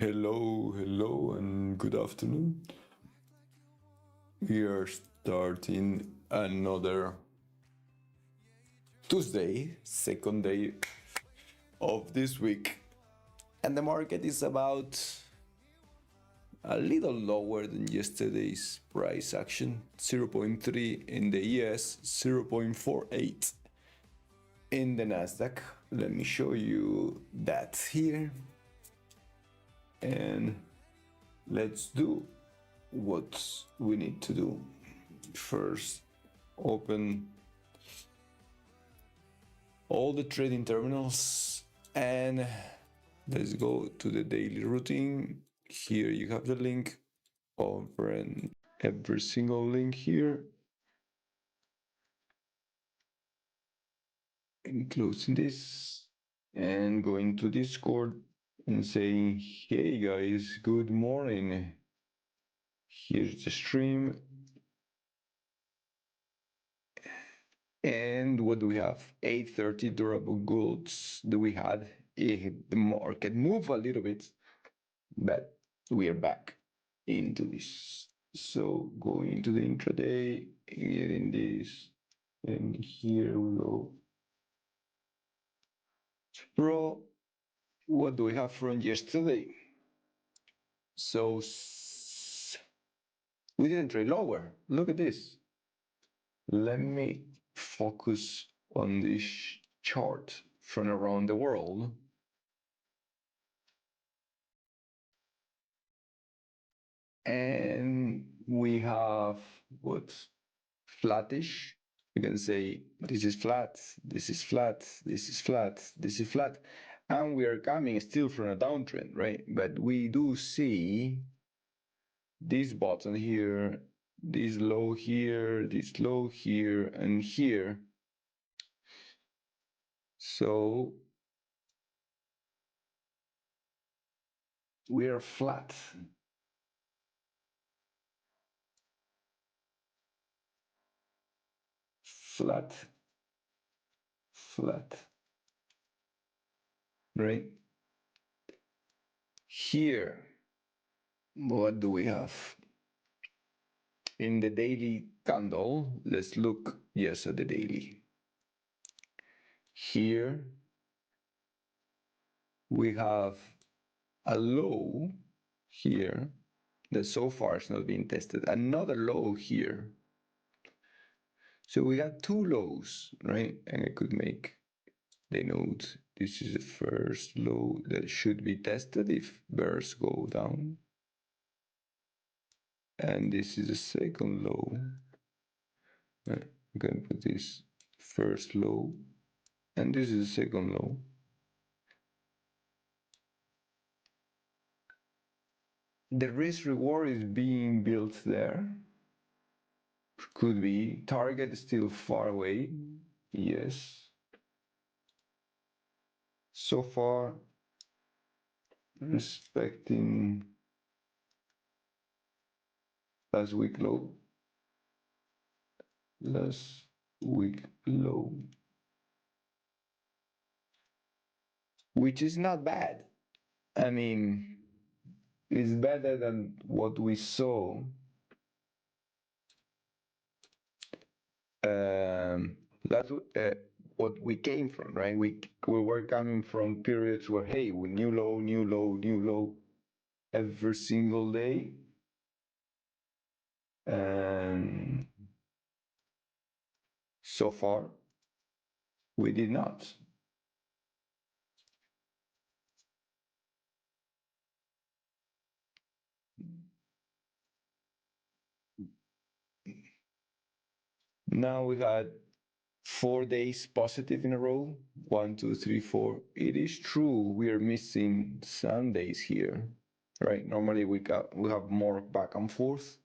Hello, and good afternoon. We are starting another Tuesday, second day of this week, and the market is about a little lower than yesterday's price action, 0.3 in the ES, 0.48 in the NASDAQ. Let me show you that here, and let's do what we need to do. First, open all the trading terminals and let's go to the daily routine. Here you have the link over every single link here. And closing this and going to Discord and saying, hey guys, good morning. Here's the stream. And what do we have? 830 durable goods that we had. The market moved a little bit, but we are back into this. So going to the intraday, getting this, and here we go. Pro, what do we have from yesterday? So we didn't trade lower. Look at this. Let me focus on this chart from around the world. And we have what? Flattish. You can say this is flat, this is flat, this is flat, this is flat. And we are coming still from a downtrend, right? But we do see this bottom here, this low here, this low here, and here. So we are flat. Flat, flat, right? Here, what do we have? In the daily candle, let's look, yes, at the daily. Here, we have a low here that so far is not being tested, another low here. So we got two lows, right? And I could make the note, this is the first low that should be tested if bears go down. And this is the second low. I'm going to put this first low, and this is the second low. The risk reward is being built there. Could be. Target is still far away. Yes. So far, respecting last week low. Last week low. Which is not bad. I mean, it's better than what we saw what we came from, right? We were coming from periods where, hey, we new low every single day. And so far, we did not. Now we had 4 days positive in a row. 1, 2, 3, 4. It is true we are missing Sundays here, right? Normally we have more back and forth.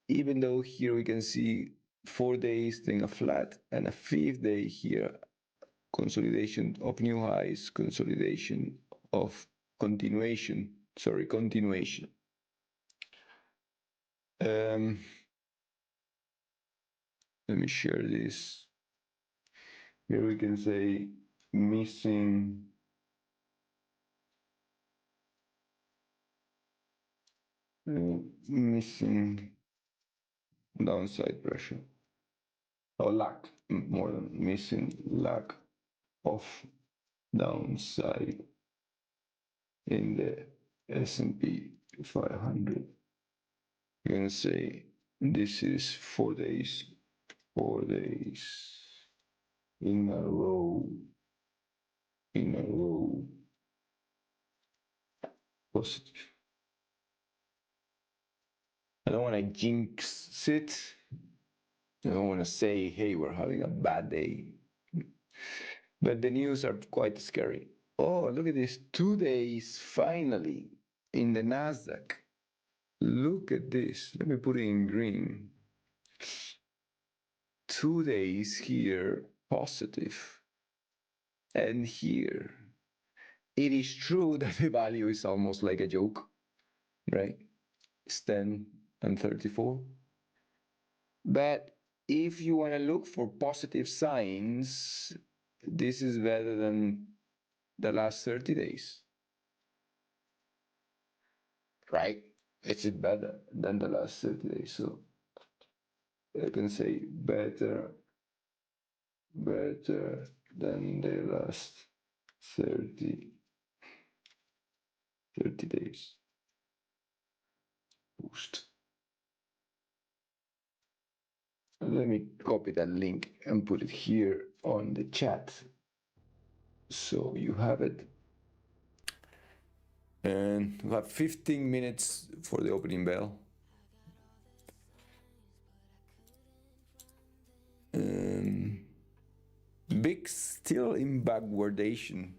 Even though here we can see 4 days, then a flat, and a 5th day here, consolidation of new highs, consolidation of continuation. Let me share this. Here we can say missing Missing downside pressure, or lack, more than missing, lack of downside in the S&P 500. You can say this is 4 days in a row, positive. I don't want to jinx it. I don't want to say, hey, we're having a bad day. But the news are quite scary. Oh, look at this. 2 days finally in the NASDAQ. Look at this. Let me put it in green. 2 days here positive. And here. It is true that the value is almost like a joke, right? It's 10 and 34. But if you want to look for positive signs, this is better than the last 30 days, right? It's better than the last 30 days. So I can say better than the last 30 days. Boost. Let me copy that link and put it here on the chat so you have it. And we have 15 minutes for the opening bell. Big still in backwardation.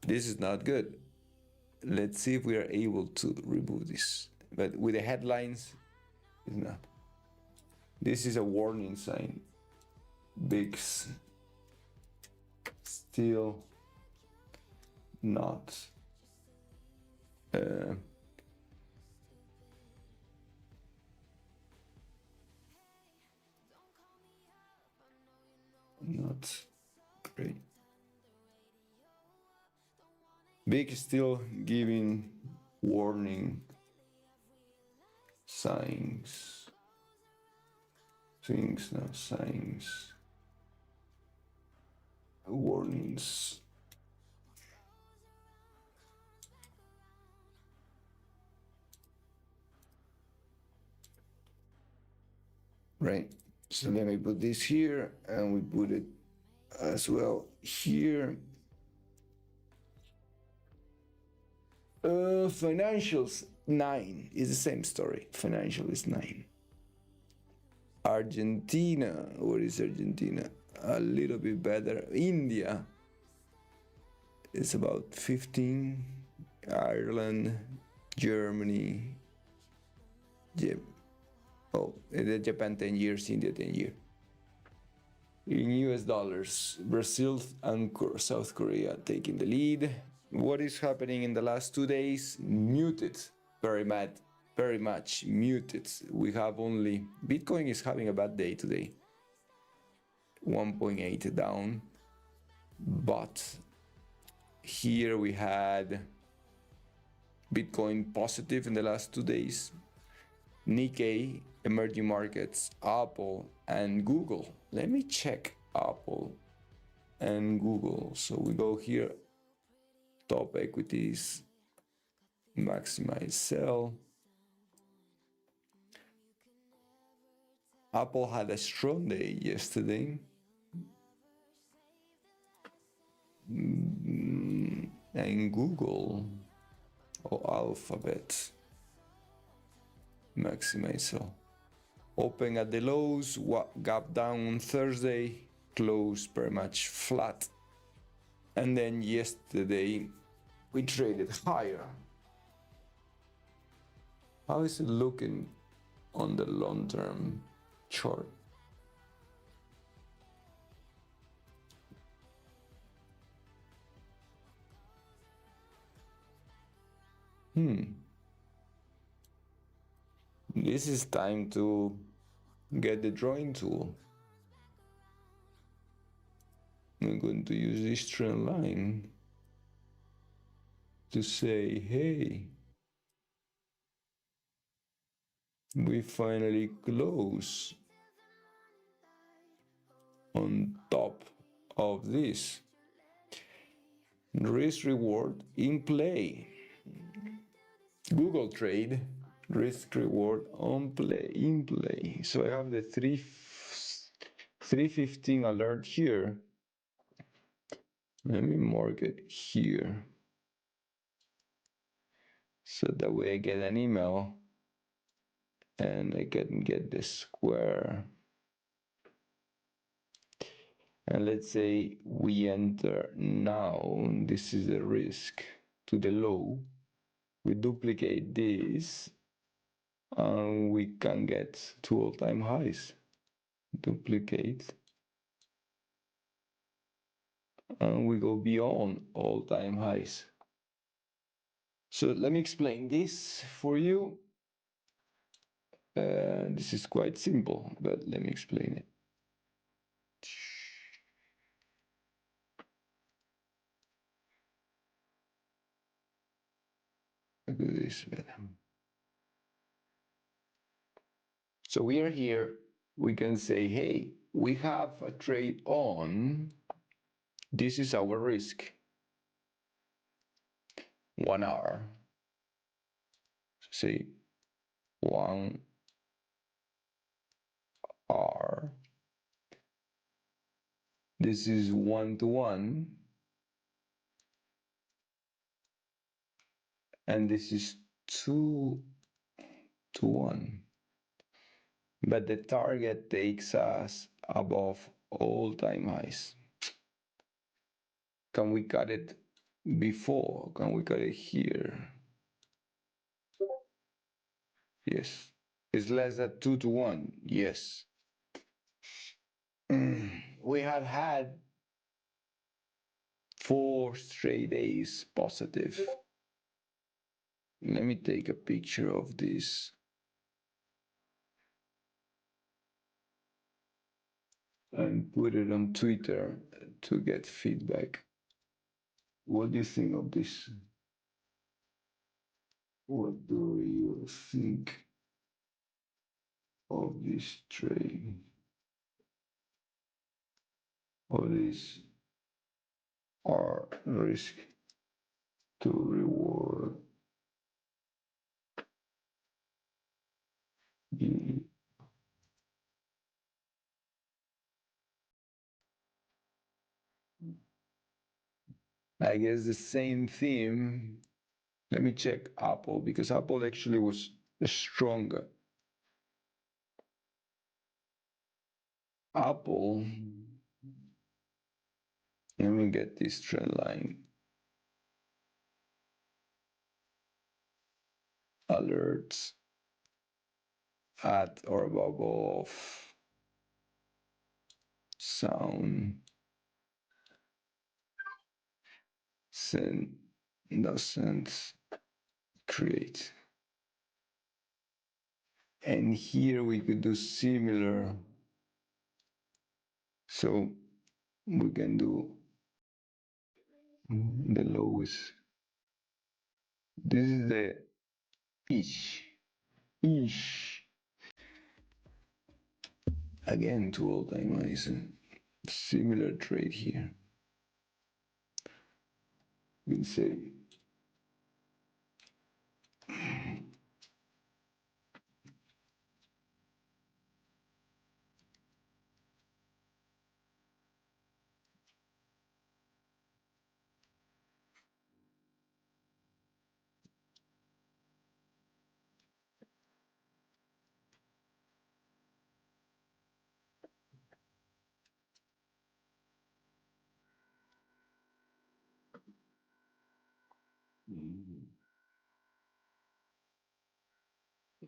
This is not good. Let's see if we are able to remove this. But with the headlines, it's not. This is a warning sign. Bigs still not not great. Big still giving warning signs. Things, no signs. Warnings. Right. So let me put this here and we put it as well here. Financials 9 is the same story. Financial is 9. Argentina, what is Argentina? A little bit better. India is about 15. Ireland, Germany, Japan 10 years, India 10 years. In US dollars, Brazil and South Korea taking the lead. What is happening in the last 2 days? Muted, very much muted. We have only, Bitcoin is having a bad day today. 1.8 down. But here we had Bitcoin positive in the last 2 days. Nikkei, emerging markets, Apple, and Google. Let me check Apple and Google. So we go here, top equities, maximize sell. Apple had a strong day yesterday. And Google, or Alphabet, maximize sell. Open at the lows, gap down on Thursday, close pretty much flat. And then yesterday we traded higher. How is it looking on the long-term chart? This is time to get the drawing tool. I'm going to use this trend line to say, hey, we finally close on top of this. Risk reward in play. Google trade, risk reward on play, in play. So I have the 315 alert here. Let me mark it here. So that way I get an email and I can get the square. And let's say we enter now, this is the risk to the low. We duplicate this and we can get two all-time highs. Duplicate. And we go beyond all-time highs. So let me explain this for you. This is quite simple, but let me explain it. Look at this. So we are here. We can say, hey, we have a trade on. This is our risk. 1 hour. Say 1 hour. This is 1-to-1. And this is 2-to-1. But the target takes us above all-time highs. Can we cut it before? Can we cut it here? Yes. It's less than 2-to-1. Yes. We have had 4 straight days positive. Let me take a picture of this. And put it on Twitter to get feedback. What do you think of this? What do you think of this trade? Or this are risk to reward? I guess the same theme. Let me check Apple because Apple actually was stronger. Apple, let me get this trend line. Alerts at or above sound send doesn't create. And here we could do similar. So we can do the lowest. This is the ish. Again, two all-time highs. Similar trade here. We can say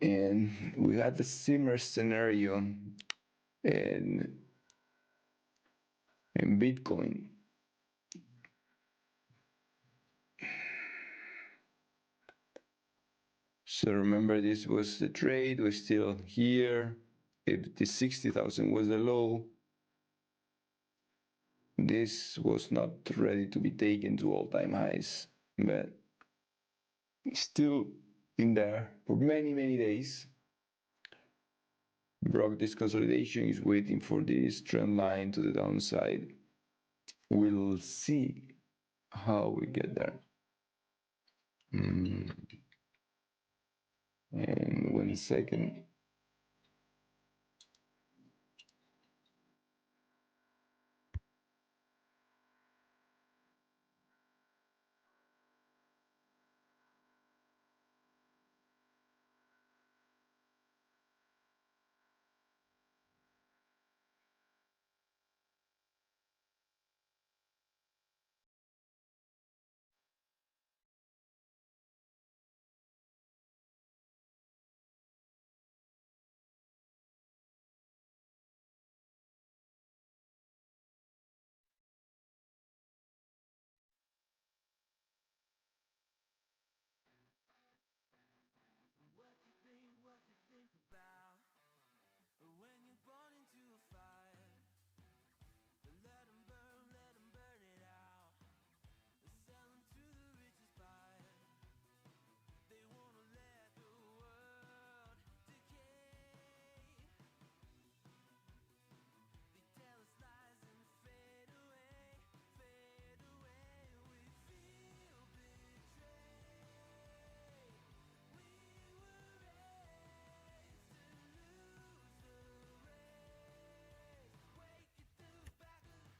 and we had the similar scenario in Bitcoin. So remember, this was the trade, we're still here. If the 60,000 was the low, this was not ready to be taken to all-time highs, but still in there for many, many days. Broke this consolidation, is waiting for this trend line to the downside. We'll see how we get there. And 1 second.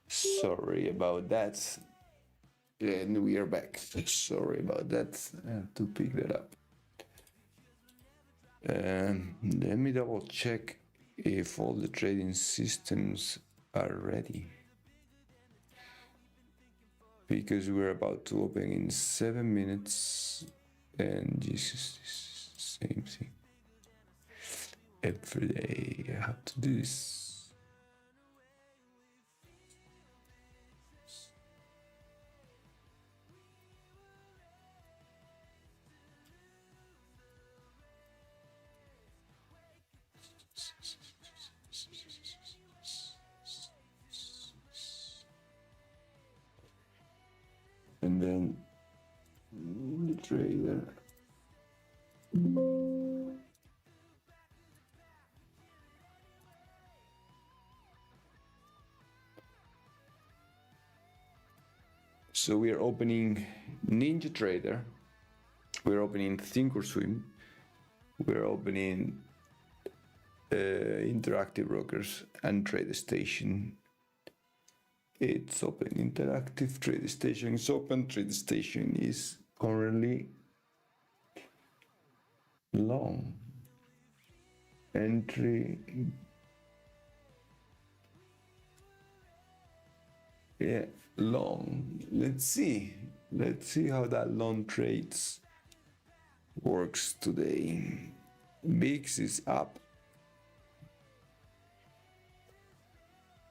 Sorry about that. And we are back. Sorry about that. I have to pick that up. Let me double check if all the trading systems are ready. Because we're about to open in 7 minutes. And Jesus, same thing. Every day I have to do this. And then the trader. So we are opening NinjaTrader. We're opening Thinkorswim. We're opening Interactive Brokers and TradeStation. It's open. Interactive TradeStation is open. TradeStation is currently long. Entry. Yeah, long. Let's see how that long trades works today. VIX is up.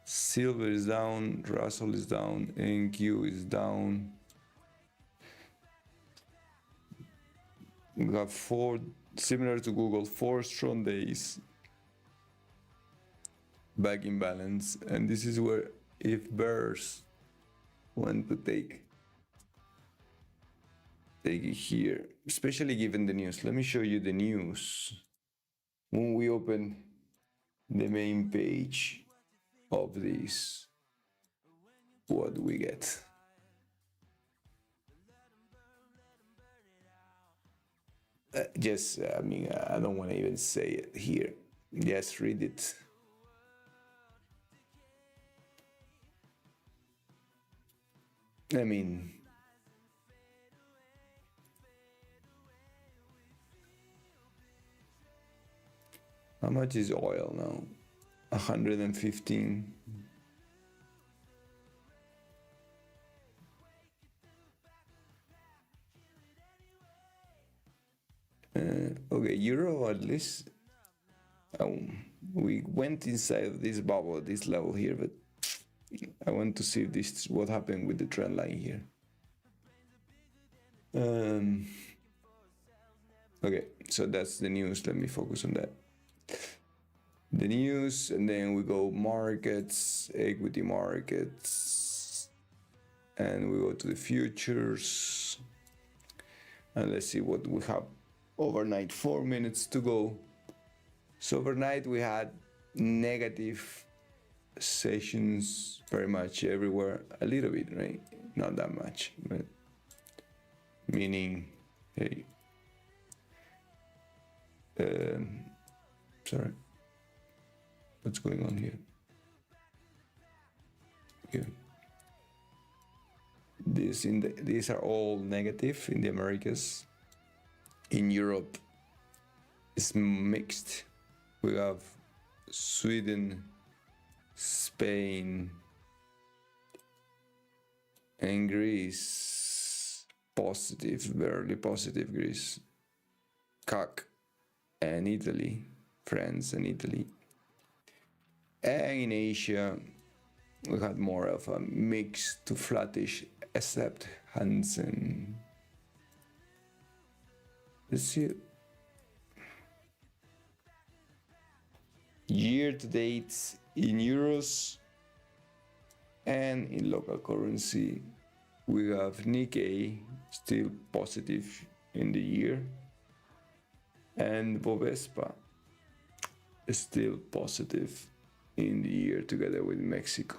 Silver is down, Russell is down, NQ is down. We have 4, similar to Google, 4 strong days back in balance, and this is where if bears want to take it here, especially given the news. Let me show you the news. When we open the main page of this, what do we get? I mean, I don't want to even say it here. Just read it. I mean, how much is oil now? 115. Okay, euro at least. We went inside of this bubble, this level here, but I want to see if this is what happened with the trend line here. Okay, so that's the news. Let me focus on that. The news, and then we go markets, equity markets, and we go to the futures. And let's see what we have overnight. 4 minutes to go. So overnight we had negative sessions very much everywhere, a little bit, right? Not that much, but meaning, hey, sorry, what's going on here? Yeah. These are all negative in the Americas. In Europe, it's mixed. We have Sweden, Spain, and Greece. Positive, barely positive Greece. CAC and Italy, France and Italy. And in Asia, we had more of a mix to flattish, except Hansen. Let's see. Year to date in euros and in local currency, we have Nikkei still positive in the year, and Bovespa is still positive in the year together with Mexico.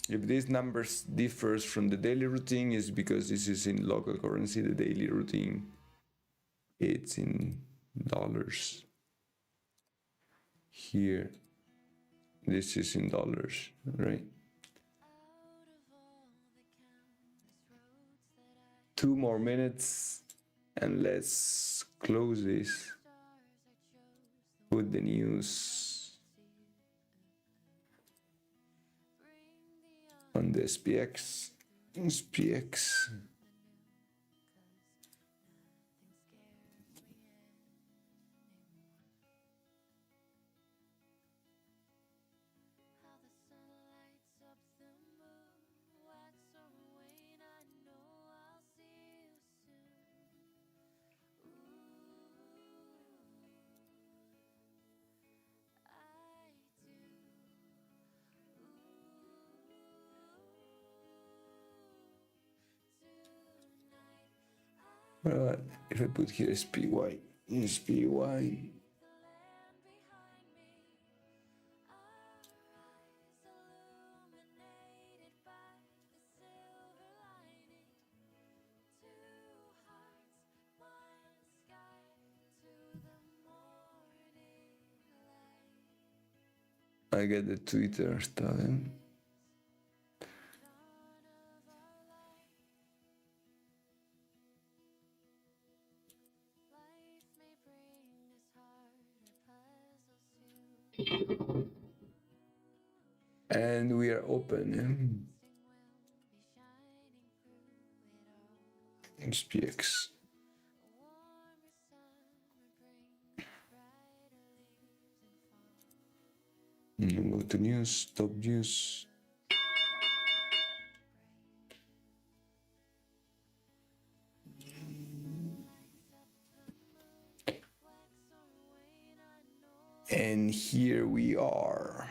If these numbers differs from the daily routine, is because this is in local currency. The daily routine, it's in dollars. Here, this is in dollars, right? 2 more minutes and let's close this with the news on the SPX. But if I put here SPY, I get the Twitter stuff. And we are open. SPX. Go to news, top news. And here we are.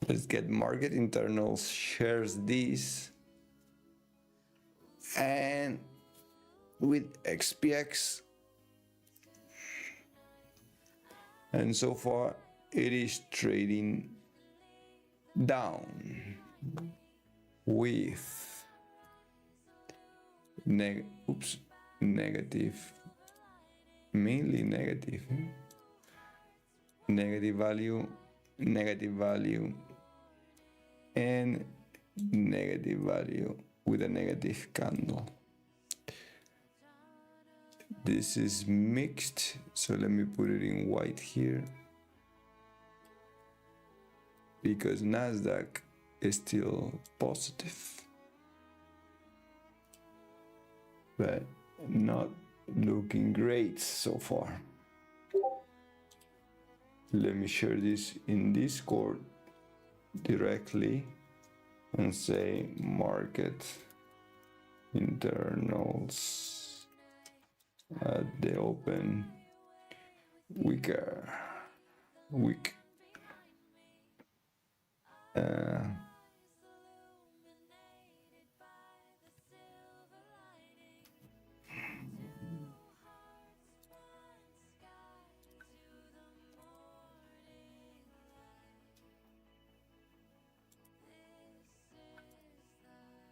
Let's get market internals, shares this, and with XPX. And so far it is trading down with negative, mainly negative value, and negative value with a negative candle. This is mixed, so let me put it in white here, because NASDAQ is still positive, but not looking great so far. Let me share this in Discord directly and say market internals at the open week.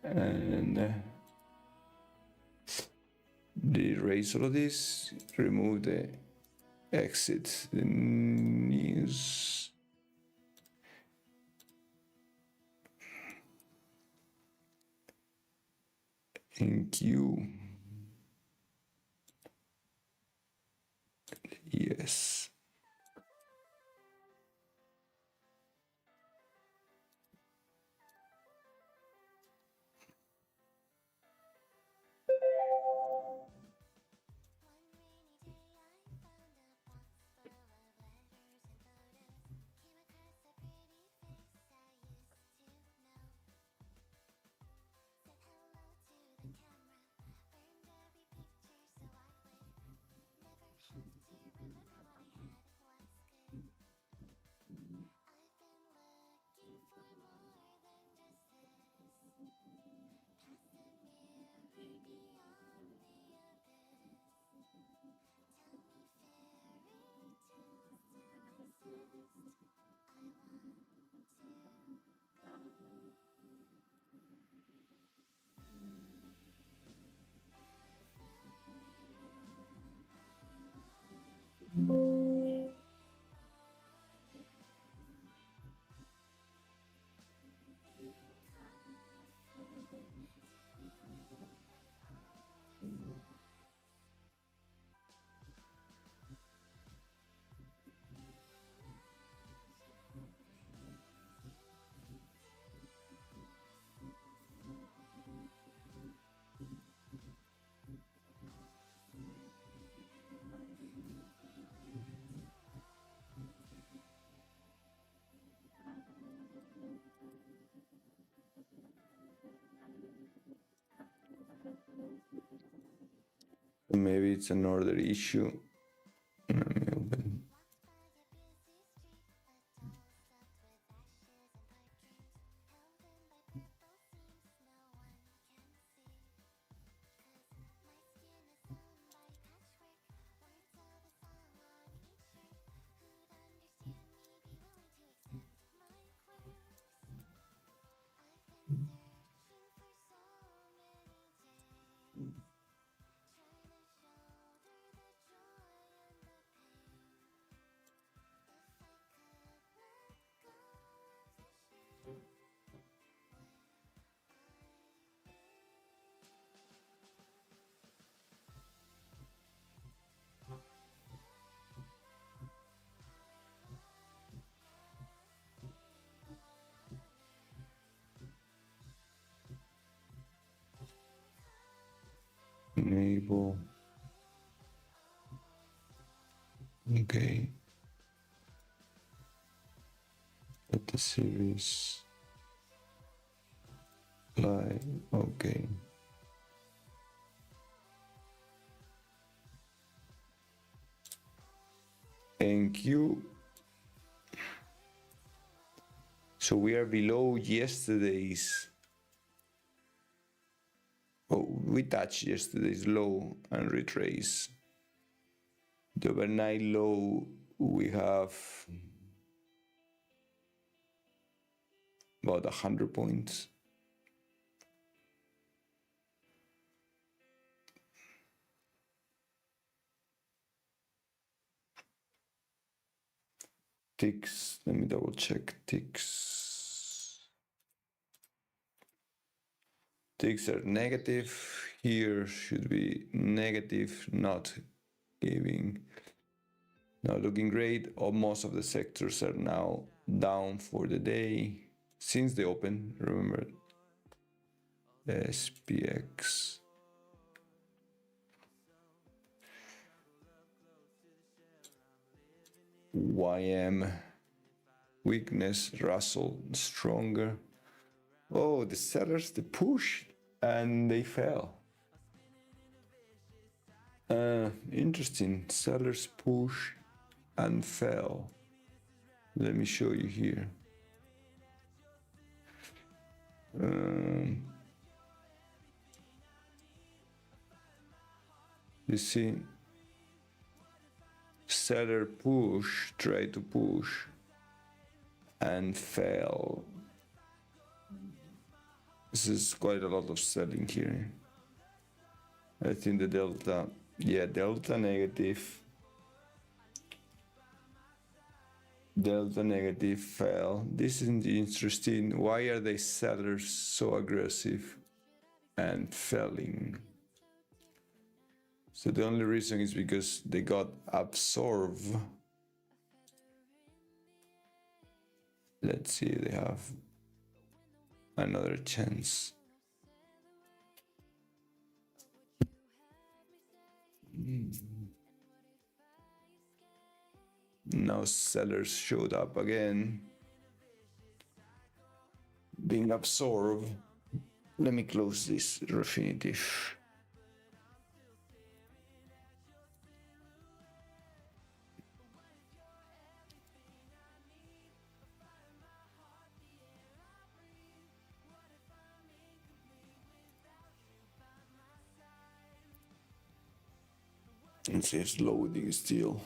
and erase all of this, remove the exit, the news. In Q. Yes. Maybe it's another issue. Let me open. Enable. Okay. Let the series apply. Okay. Thank you. So we are below yesterday's. Oh, we touched yesterday's low and retrace. The overnight low, we have about 100 points. Ticks, let me double check ticks. Ticks are negative. Here should be negative, not giving, not looking great. Most of the sectors are now down for the day since they opened. Remember, SPX. YM weakness, Russell stronger. Oh, the sellers, they pushed and they fell. Interesting. Sellers push and fell. Let me show you here. You see, seller push, try to push and fell. This is quite a lot of selling here. I think the delta, yeah, delta negative. Delta negative fell. This is interesting. Why are they sellers so aggressive and felling? So the only reason is because they got absorbed. Let's see, they have another chance. Now sellers showed up again, being absorbed. Let me close this Refinitiv. And see if it's loading still.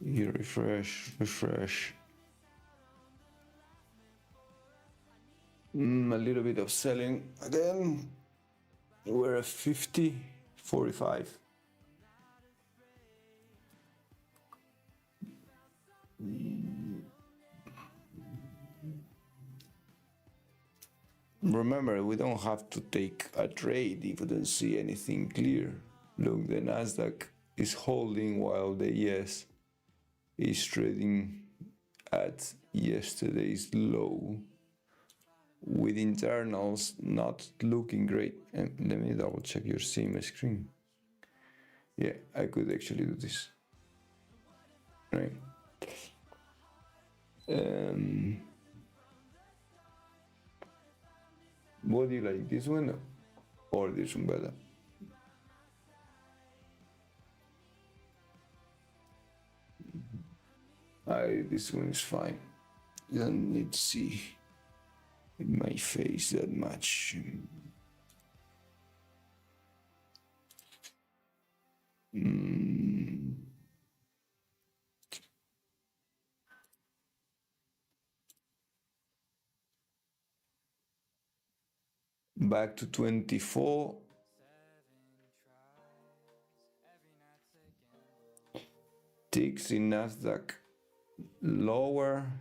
Here, refresh. A little bit of selling again. We're at 50.45. Remember, we don't have to take a trade if we don't see anything clear. Look, the NASDAQ is holding while the ES is trading at yesterday's low, with internals not looking great. And let me double check your same screen. Yeah, I could actually do this. Right. What do you like, this one or this one better? This one is fine. You don't need to see in my face that much. Back to 24. Ticks in NASDAQ lower,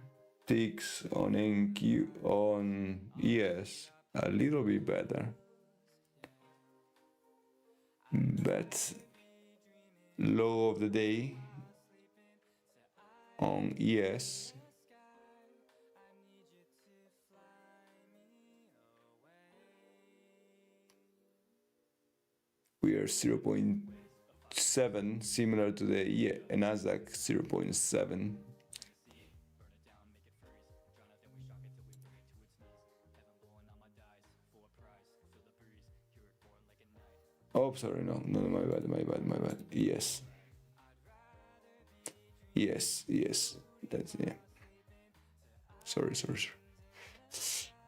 ticks on NQ on ES a little bit better, but low of the day on ES we are 0.7, similar to the NASDAQ 0.7. Oh, sorry, no, my bad. Yes, that's yeah. Sorry.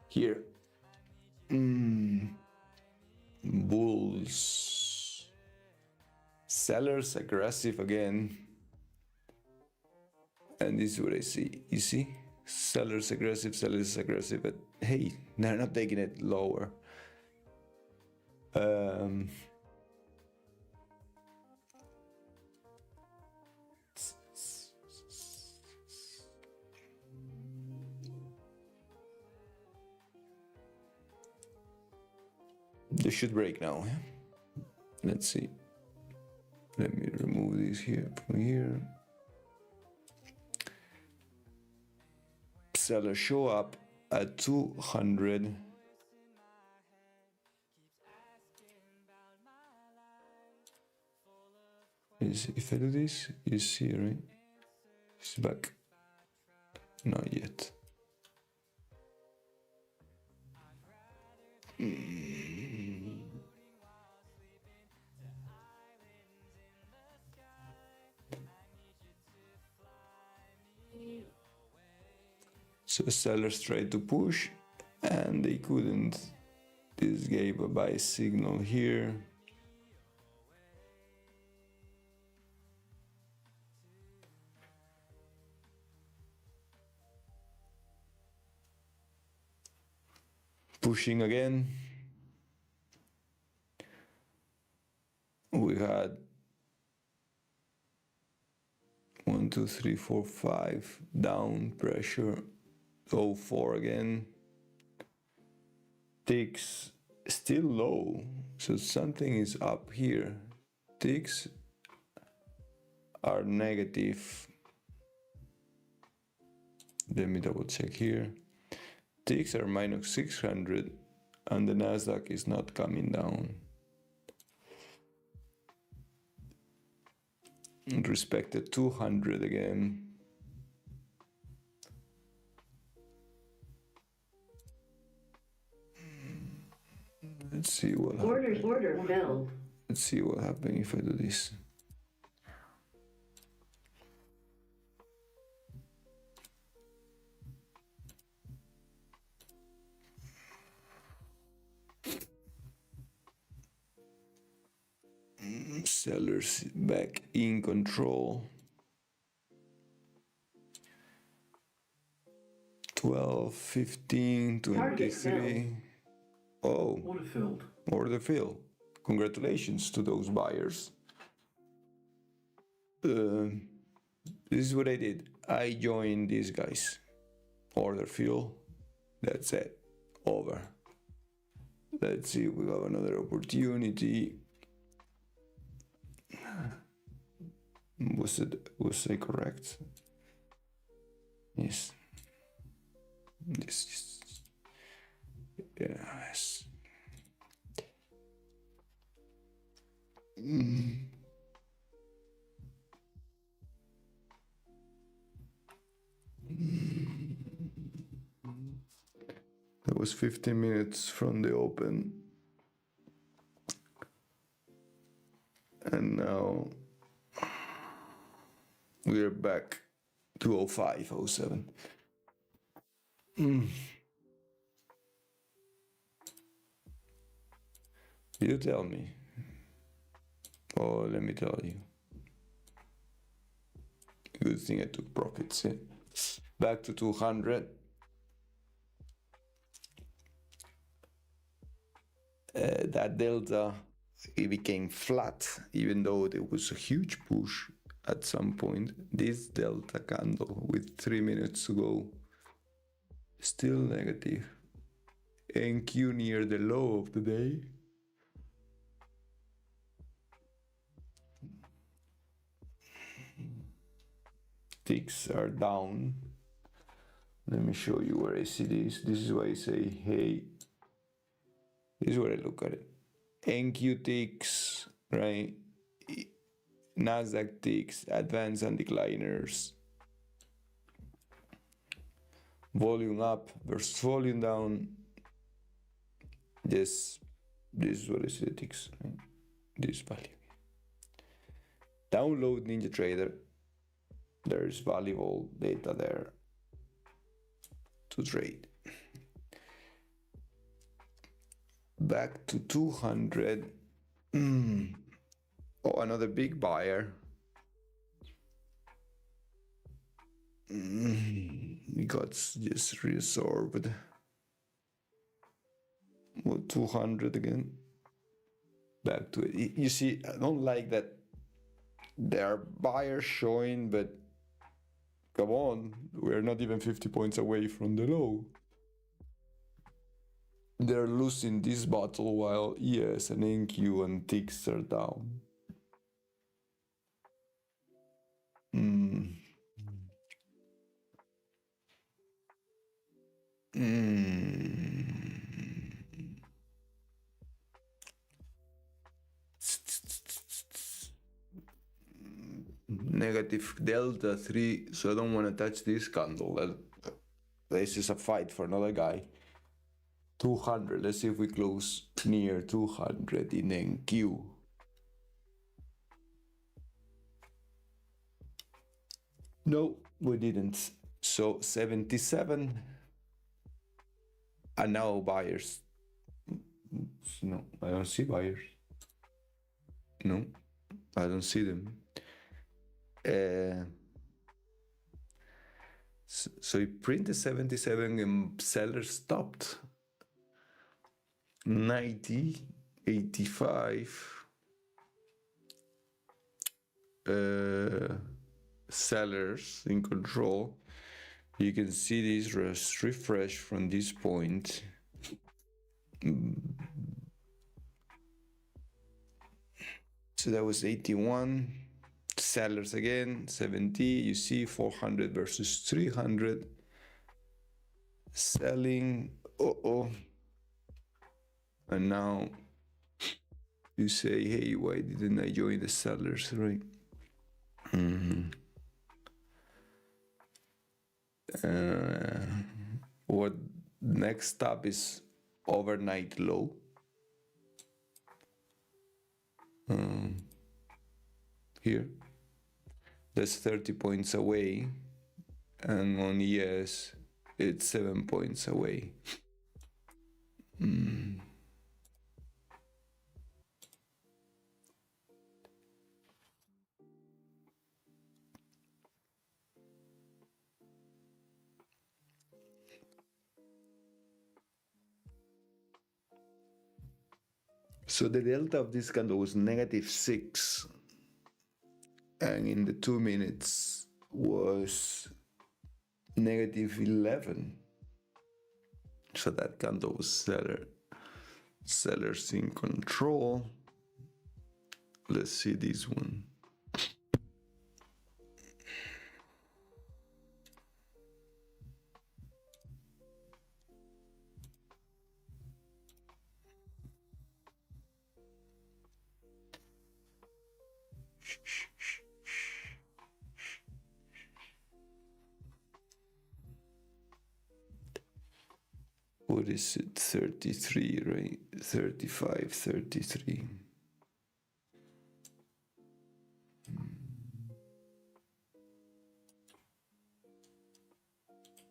Here, bulls, sellers aggressive again, and this is what I see. You see, sellers aggressive, but hey, they're not taking it lower. This should break now. Let's see. Let me remove this here from here. Seller show up at 200. If I do this, you see, right? It's back. Not yet. So sellers tried to push and they couldn't. This gave a buy signal here. pushing again. We had 1, 2, 3, 4, 5 down pressure. 04 again. Ticks still low, so something is up here. Ticks are negative. Let me double check here. Ticks are minus 600 and the NASDAQ is not coming down. And respect the 200 again. Let's see what happens. Order filled. Let's see what happens if I do this. Sellers back in control. 12, 15, 23. Oh, Order filled. order fill. Congratulations to those buyers. This is what I did. I joined these guys. Order fill. That's it. Over. Let's see if we have another opportunity. Was I correct? Yes. This. Yes. That was 15 minutes from the open. And now we're back to 05, 07. You tell me. Oh, let me tell you. Good thing I took profits. Yeah? Back to 200. That delta, it became flat, even though there was a huge push at some point. This delta candle with 3 minutes to go, still negative. NQ near the low of the day. Ticks are down. Let me show you where I see this. This is why I say, hey, this is where I look at it. NQ ticks, right? NASDAQ ticks, advance and decliners. Volume up versus volume down. This is what I see the ticks, right? This value. Download NinjaTrader. There's valuable data there to trade. Back to 200. Oh, another big buyer. It got just reabsorbed. What, 200 again? Back to it. You see, I don't like that there are buyers showing, but come on, we're not even 50 points away from the low. They're losing this battle while ES and NQ and ticks are down. Negative delta 3, so I don't want to touch this candle. This is a fight for another guy. 200, let's see if we close near 200 in NQ. No, we didn't. So 77. And now buyers. No, I don't see buyers. No, I don't see them. So he printed 77 and sellers stopped. 90, 85. Sellers in control. You can see this refresh from this point. So that was 81. Sellers again, 70. You see 400 versus 300. Selling. And now you say, hey, why didn't I join the sellers, right? What next up is overnight low. Here. That's 30 points away. And on ES, it's 7 points away. So the delta of this candle was -6, and in the 2 minutes was -11. So that candle was sellers in control. Let's see this one. What is it? 33, right? 35, 33.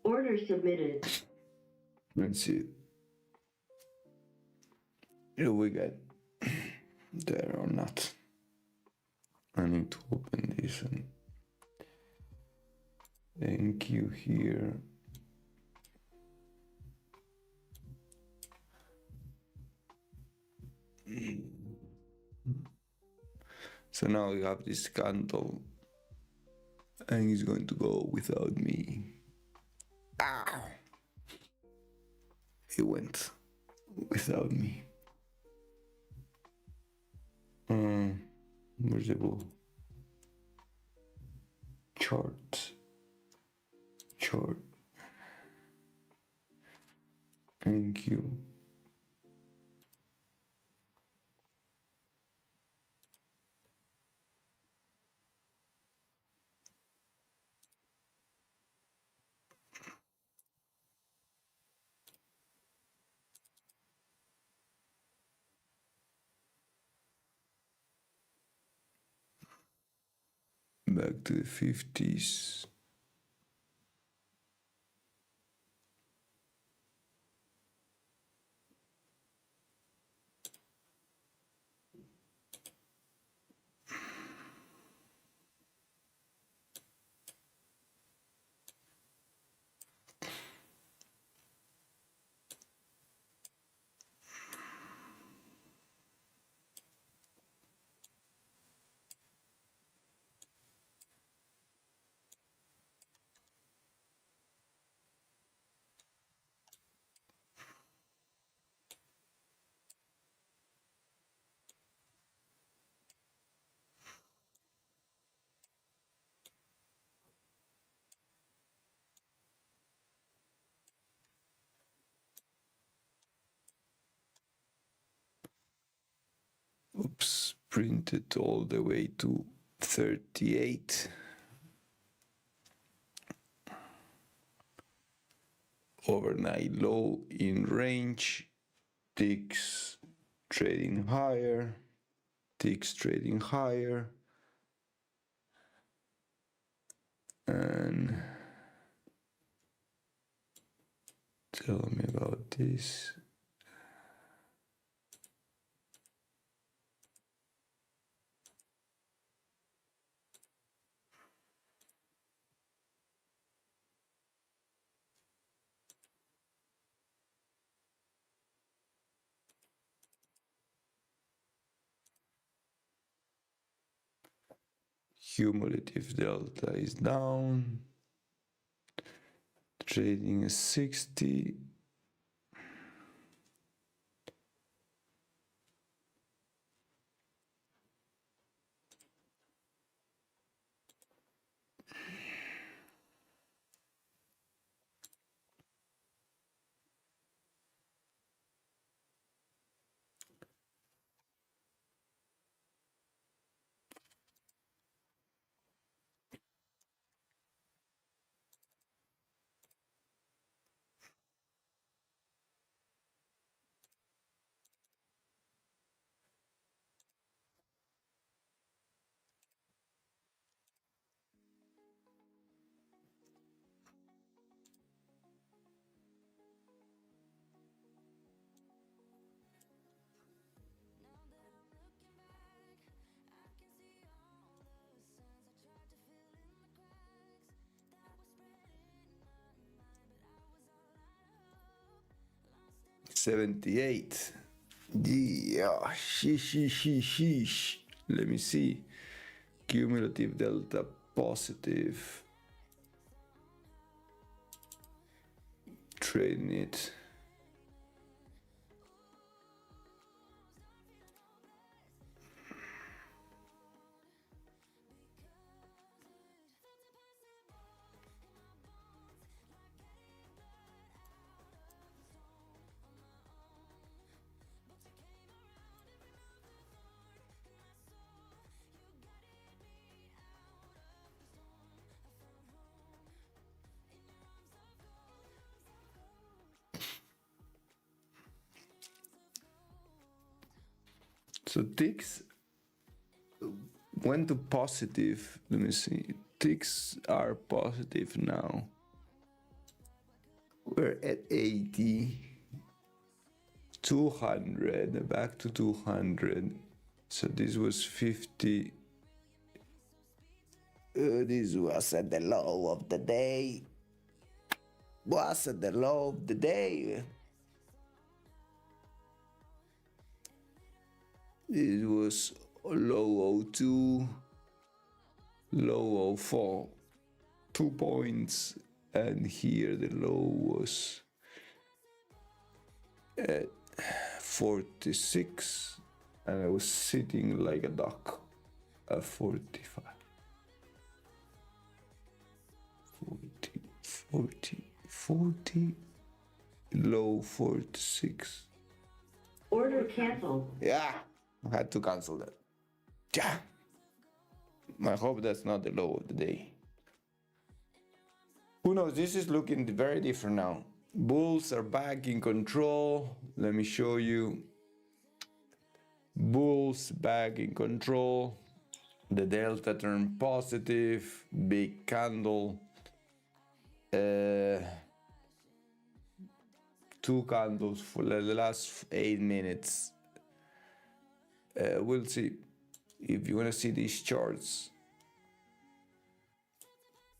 Order submitted. Let's see. Here we got there or not. I need to open this and thank you here. So now we have this candle and he's going to go without me. Ow! He went without me. Where's the blue? Chart. Thank you. Back to the 50s. Oops, printed all the way to 38. Overnight low in range. Ticks trading higher. Ticks trading higher. And tell me about this. Cumulative delta is down. Trading is 60. $78. Yeah, sheesh. Let me see. Cumulative delta positive. Trading it. So ticks went to positive. Let me see. Ticks are positive now. We're at 80. 200, back to 200. So this was 50. This was at the low of the day. Was at the low of the day. This was low 02, low 04, 2 points, and here the low was at 46, and I was sitting like a duck at 45. 40, low 46. Order canceled. Yeah, I had to cancel that. Yeah. I hope that's not the low of the day. Who knows? This is looking very different now. Bulls are back in control. Let me show you. Bulls back in control. The delta turned positive. Big candle. 2 candles for the last 8 minutes. We'll see. If you want to see these charts,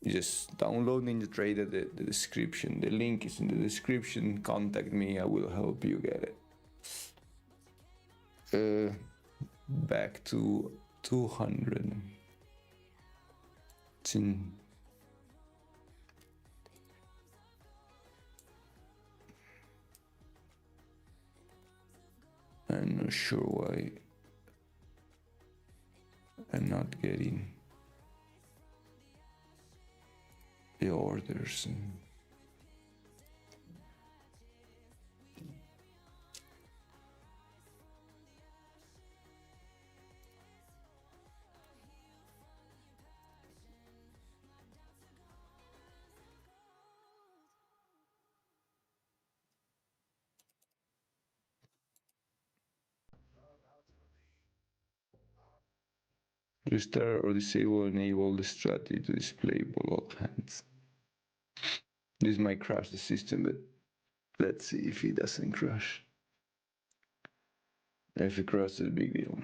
you just download NinjaTrader, the description. The link is in the description. Contact me, I will help you get it. Back to 200. It's in. I'm not sure why I'm not getting the orders. Restart or disable enable the strategy to display below hands. This might crash the system, but let's see if it doesn't crash. If it crashes, a big deal.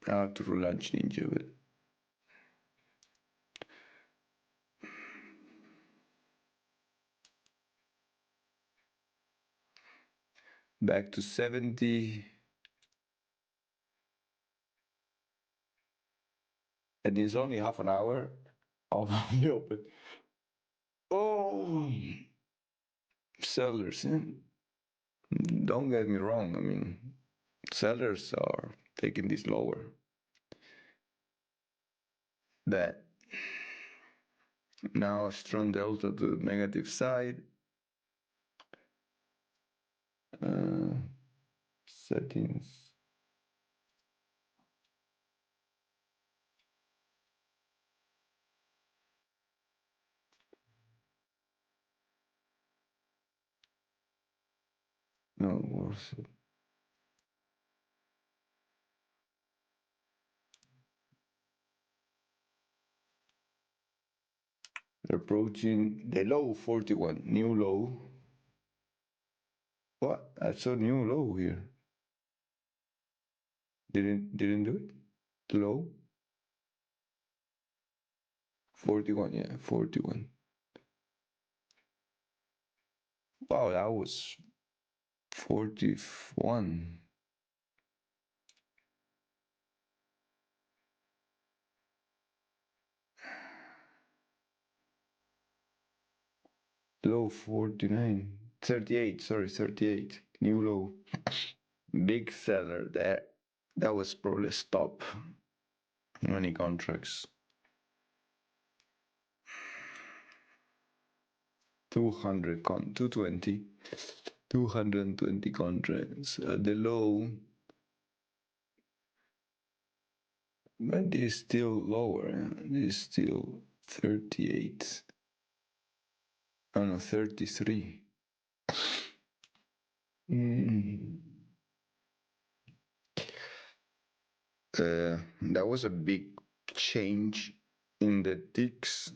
I have to relaunch Ninja, but back to 70. and it's only half an hour of the open. Oh, sellers. Don't get me wrong. I mean, sellers are taking this lower. That now a strong delta to the negative side. Uh, Settings. No worth it. Approaching the low 41, new low. What? I saw new low here. Didn't do it. Low 41, yeah, 41. Wow, that was 41. Low 49. 38, sorry, 38. New low. Big seller there. That was probably a stop. Many contracts. 220. 220 contracts. The low, but it is still lower. It is still 38. Oh no, 33. Mm. That was a big change in the ticks.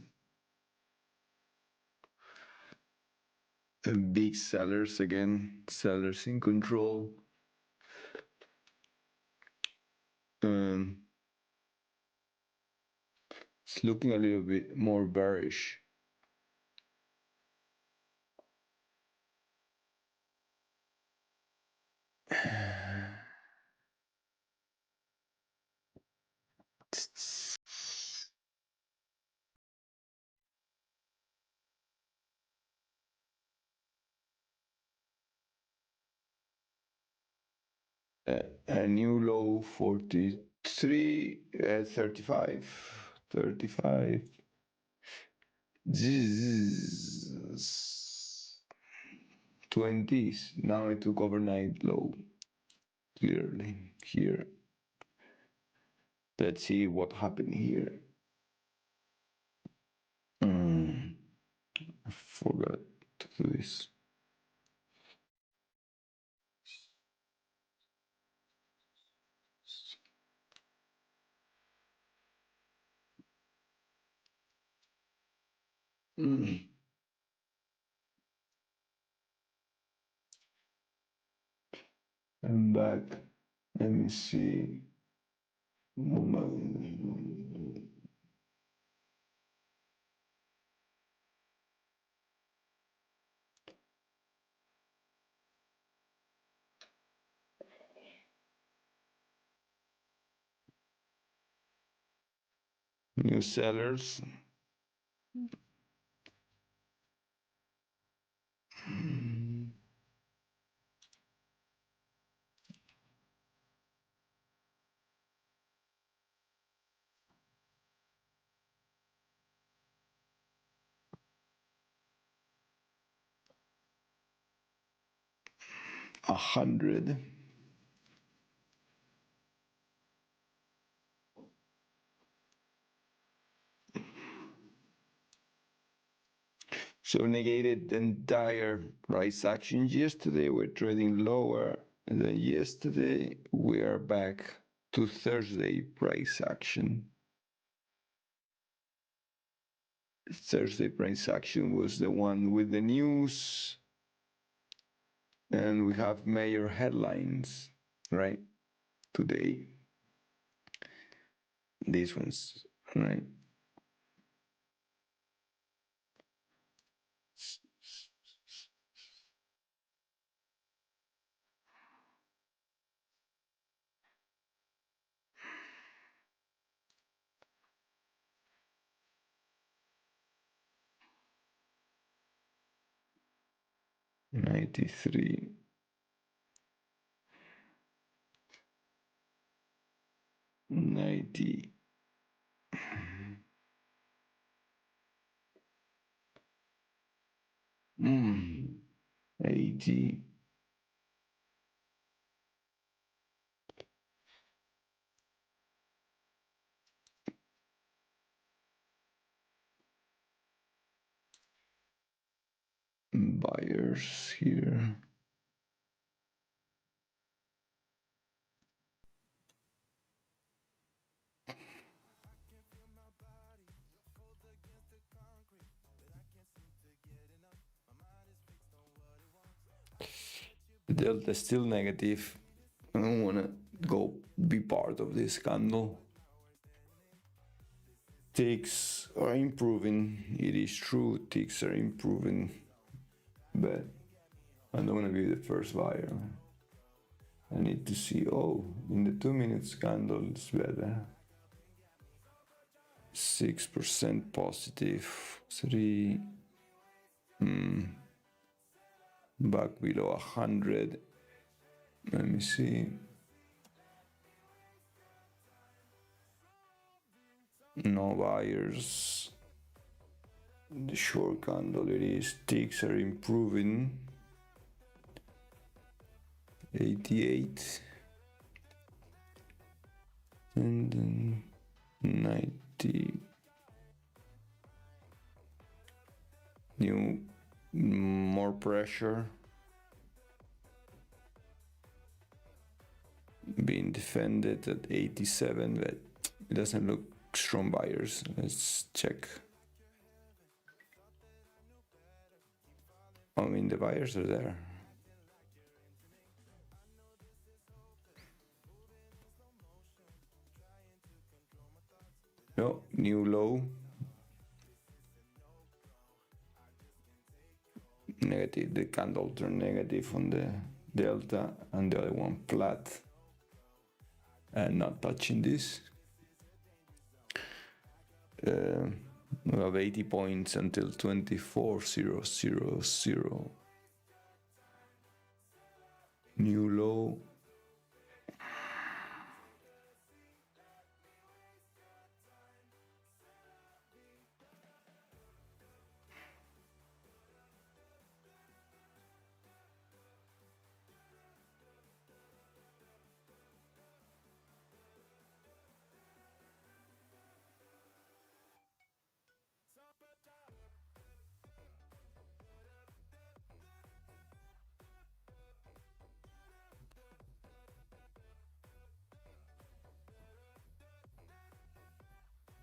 Big sellers again, sellers in control. Um, it's looking a little bit more bearish. A new low 43, 35, 35. This 20s. Now I took overnight low clearly here. Let's see what happened here. I forgot to do this. I'm back. Let me see. 100 new sellers. 100. So negated the entire price action yesterday. We're trading lower than yesterday. We are back to Thursday price action. Thursday price action was the one with the news, and we have major headlines, right? Today, these ones, right? 93. Ninety. 80. Buyers here. The delta is still negative. I don't want to go be part of this candle. Ticks are improving. It is true, ticks are improving, but I don't want to be the first buyer. I need to see, oh, in the 2 minutes candle it's better. 6% positive, 3, back below 100. Let me see. No buyers. The short candle it is. Ticks are improving. 88. And then 90. New, more pressure. Being defended at 87, but it doesn't look strong buyers. Let's check. I mean, the buyers are there. No, new low. Negative, the candle turned negative on the delta and the other one flat. And not touching this. We have 80 points until 24,000. New low.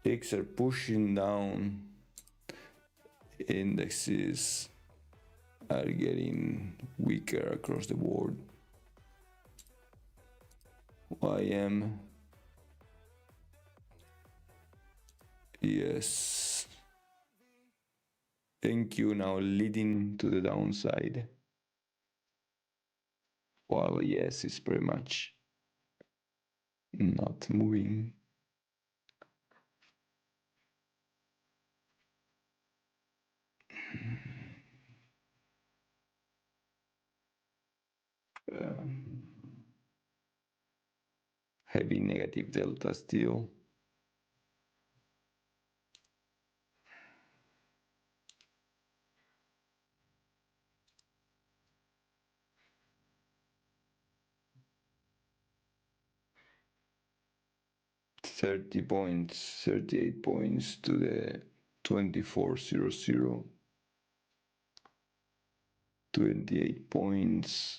Ticks are pushing down. Indexes are getting weaker across the board. YM. Yes. Thank you. Now leading to the downside. Well, yes, it's pretty much not moving. Heavy negative delta still. $30 points, 38 points to the 24,000. 28 points.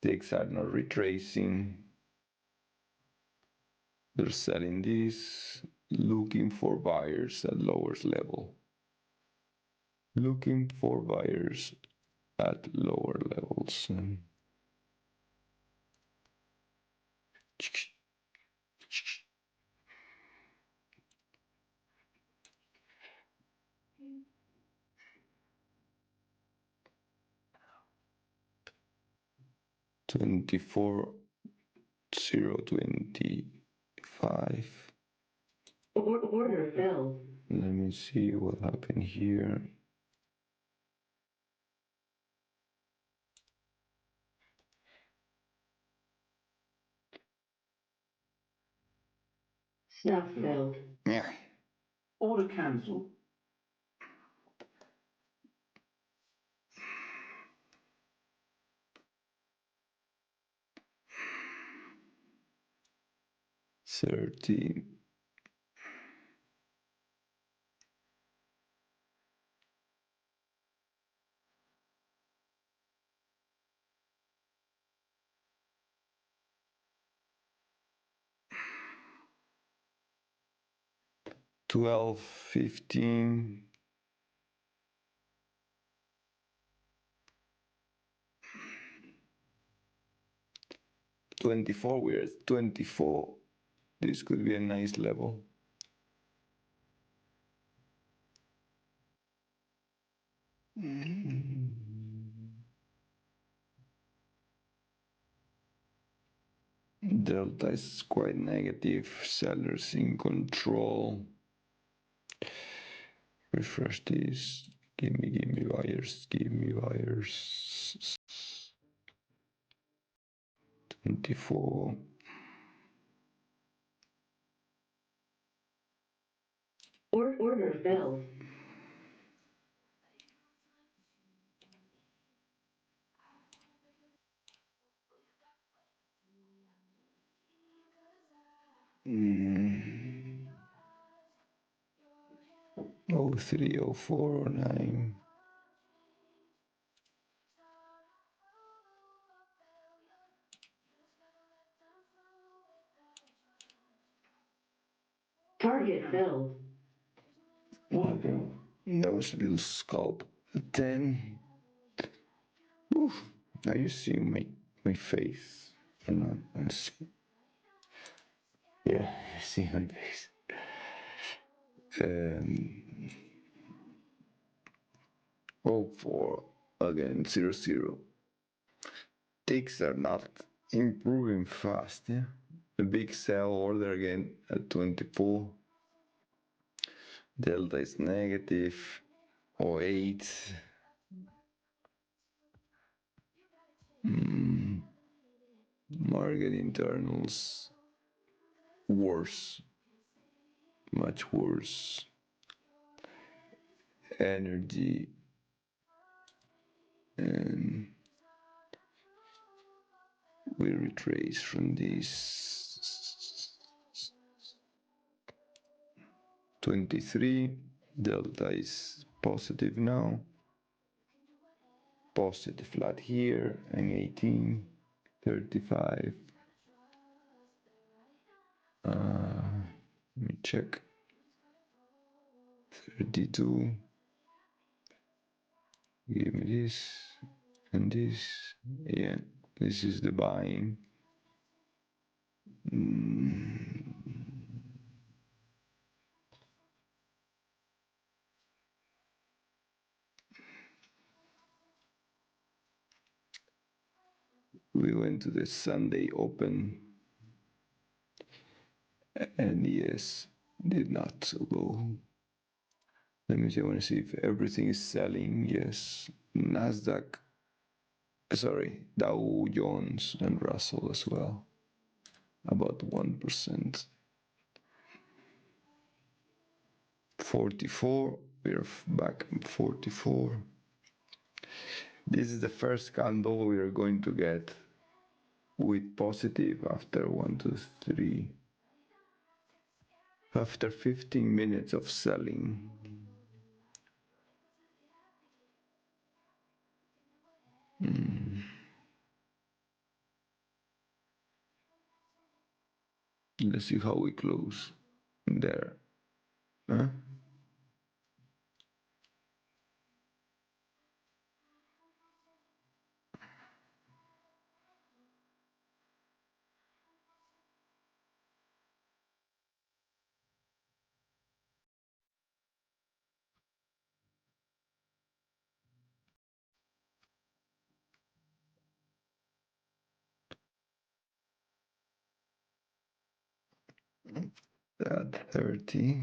Ticks are not retracing. They're selling this, looking for buyers at lower level. Looking for buyers at lower levels. 24,025. Order filled. Let me see what happened here. Stuff filled. Yeah. Order cancelled. Thirty. $12, 15. 24, we're at 24. This could be a nice level. Delta is quite negative. Sellers in control. Refresh this. Give me buyers. Give me buyers. 24. Order filled. Oh, 03, 04, 09. Target filled. That was a little scalp. 10. Oof. Are you seeing my face? Or not? Let's see. Yeah, I see my face. Oh, 04. Again, 00. Ticks are not improving fast. Yeah. A big sell order again at 24. Delta is negative. 08. Market internals worse, much worse. Energy and we retrace from this 23. Delta is positive now. Positive flat here and 18, 35. Let me check. 32. Give me this and this. Yeah, this is the buying. We went to the Sunday open and yes, did not go. Let me see, I want to see if everything is selling. Yes, NASDAQ, sorry, Dow Jones and Russell as well, about 1%. 44, we're back at 44. This is the first candle we are going to get with positive after 1, 2, 3. After 15 minutes of selling. Let's see how we close there. Huh? At 30.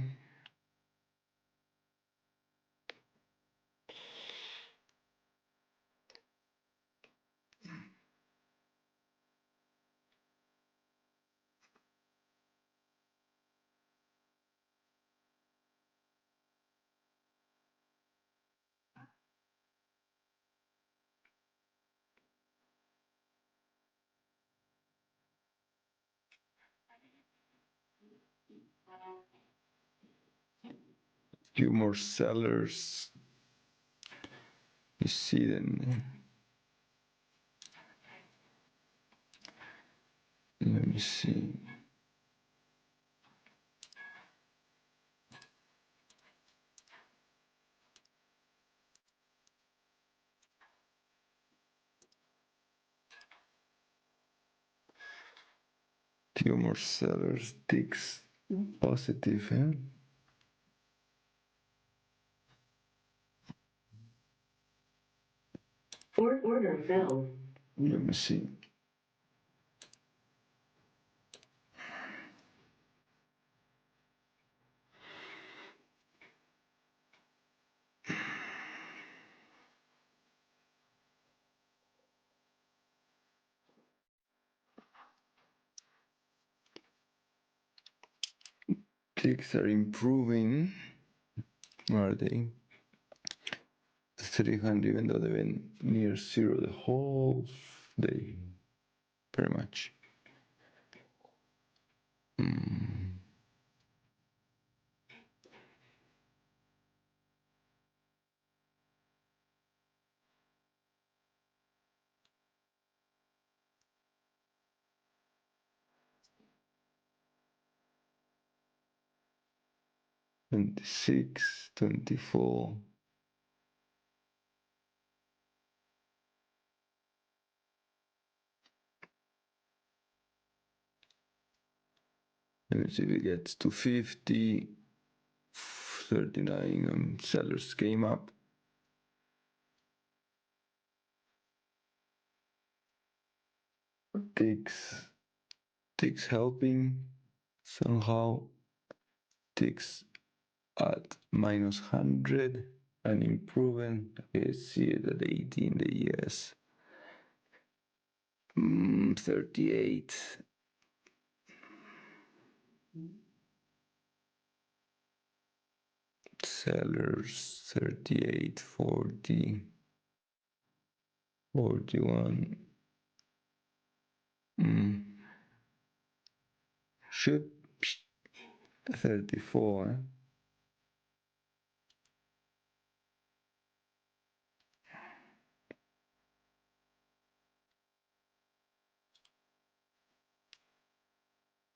Few more sellers. You see them. Let me see. Few more sellers. Ticks positive, eh? Order filled. Let me see. Ticks are improving. Are they? 300, even though they've been near zero the whole day, pretty much. $26, $24. Let me see if it gets to 50, 39, sellers came up. Ticks helping somehow. Ticks at minus 100 and improving. Okay, see it at 80 in the US. 38. Sellers 38, 40, 41. Should 34.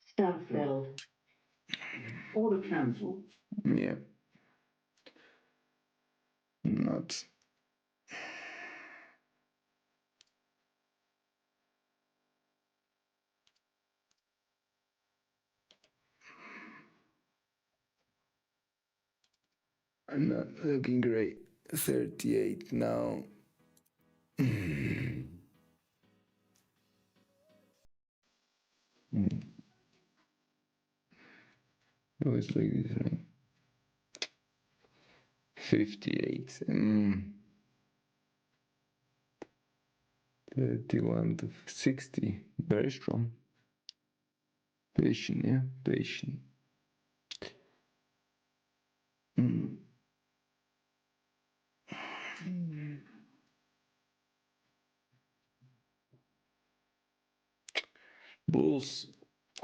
Stop filled. Order cancelled. Yeah. Not. Not looking great. 38 now. Oh, it's like this, right? 58. 31 to 60. Very strong. Patient, yeah, patient. Bulls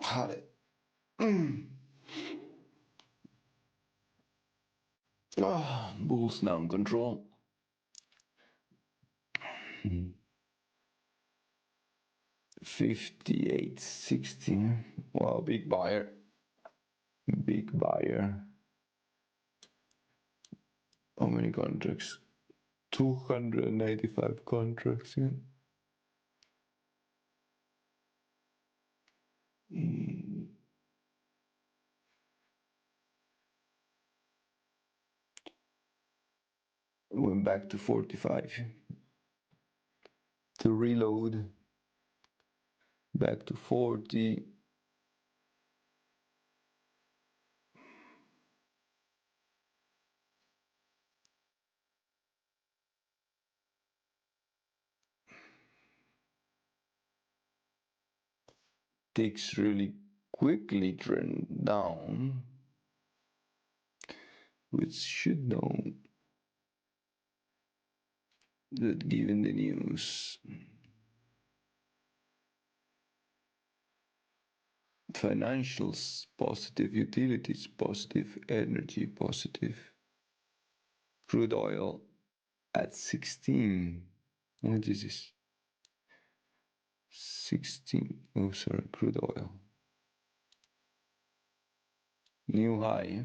had it. Bulls now in control. 58, 60. Wow, big buyer. Big buyer. How many contracts? 295 contracts. Yeah. Went back to 45. To reload. Back to 40. ticks really quickly trend down, which should know that given the news, financials positive, utilities positive, energy positive, crude oil at 16. What is this? 16. Oh, sorry, crude oil. New high.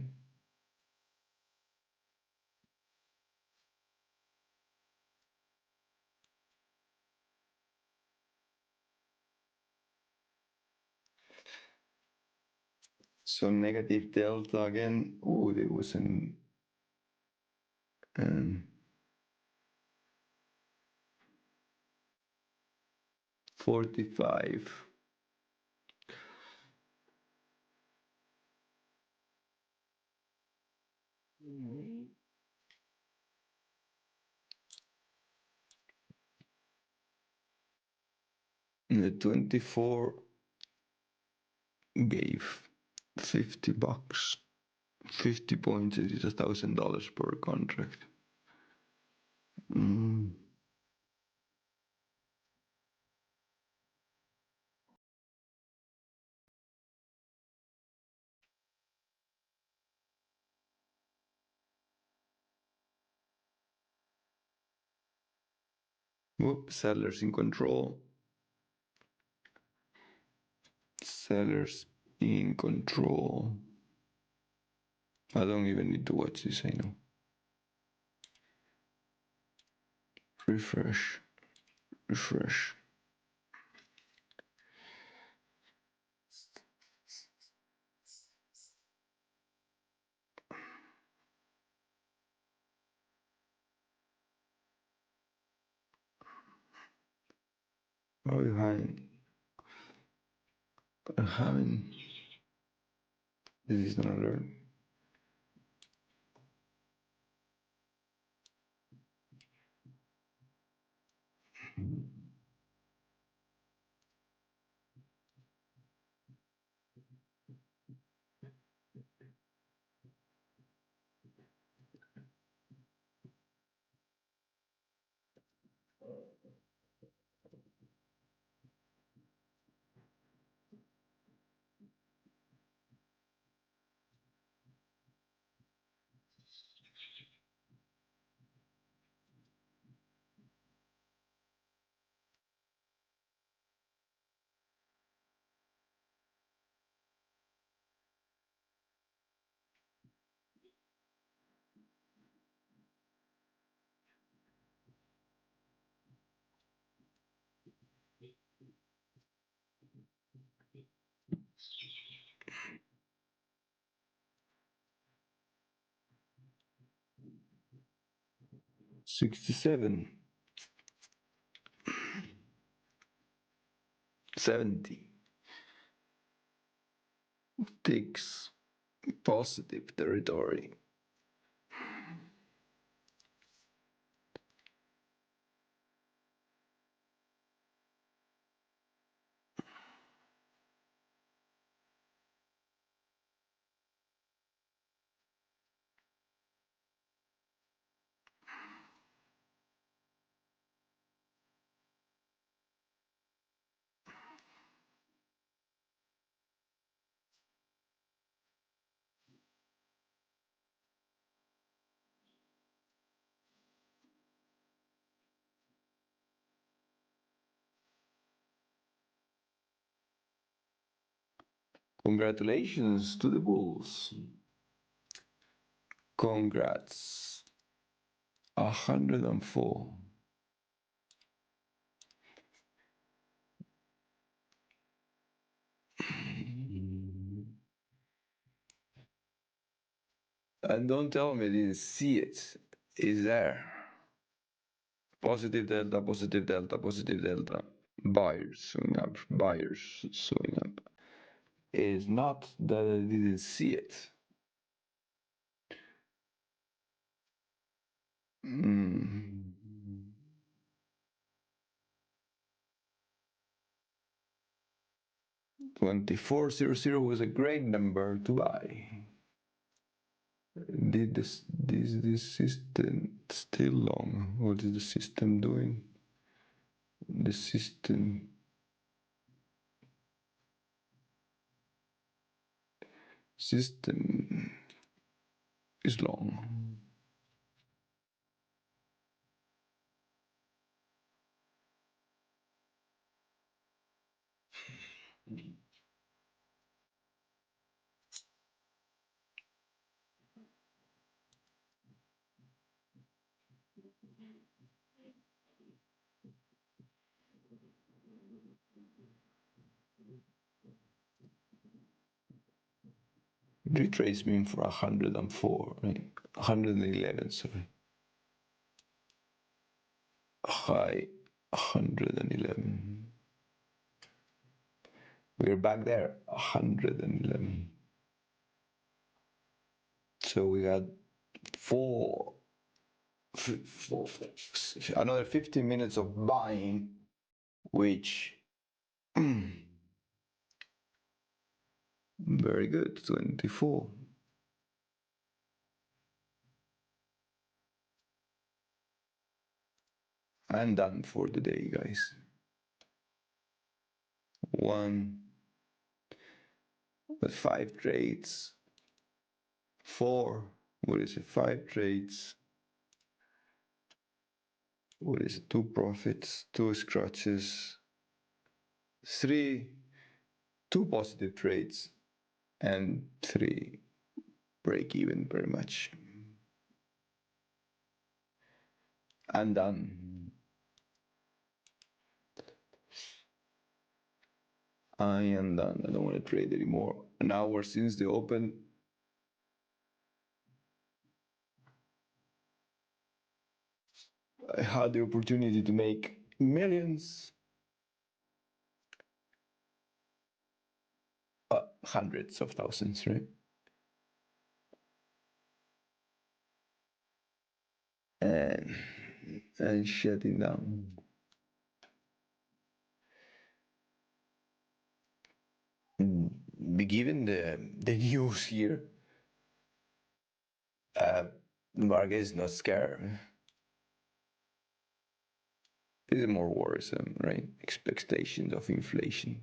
So negative delta again. Oh, there was an um, 45. The 24 gave $50. 50 points is $1,000 per contract. Whoop, sellers in control. Sellers in control. I don't even need to watch this, I know. Refresh. Refresh. Oh, I haven't. This is not alert. $67. 70. Ticks positive territory. Congratulations to the Bulls. Congrats. 104. And don't tell me I didn't see it. It's there. Positive delta, positive delta, positive delta. Buyers showing up, buyers showing up. It's not that I didn't see it. 2400 was a great number to buy. Did this system still long? What is the system doing? The system is long. Retrace mean for 104, right? 111, sorry. High 111. We're back there, 111. So we got another 15 minutes of buying, which very good, 24. I'm done for the day, guys. One, but 5 trades. 4, what is it? 5 trades. What is it? 2 profits, 2 scratches, 3, 2 positive trades, and 3 break even pretty much. I'm done. I am done. I don't want to trade anymore. An hour since the open. I had the opportunity to make millions, hundreds of thousands, right? And shutting down. Given the news here, the market is not scared. It is more worrisome, right? Expectations of inflation.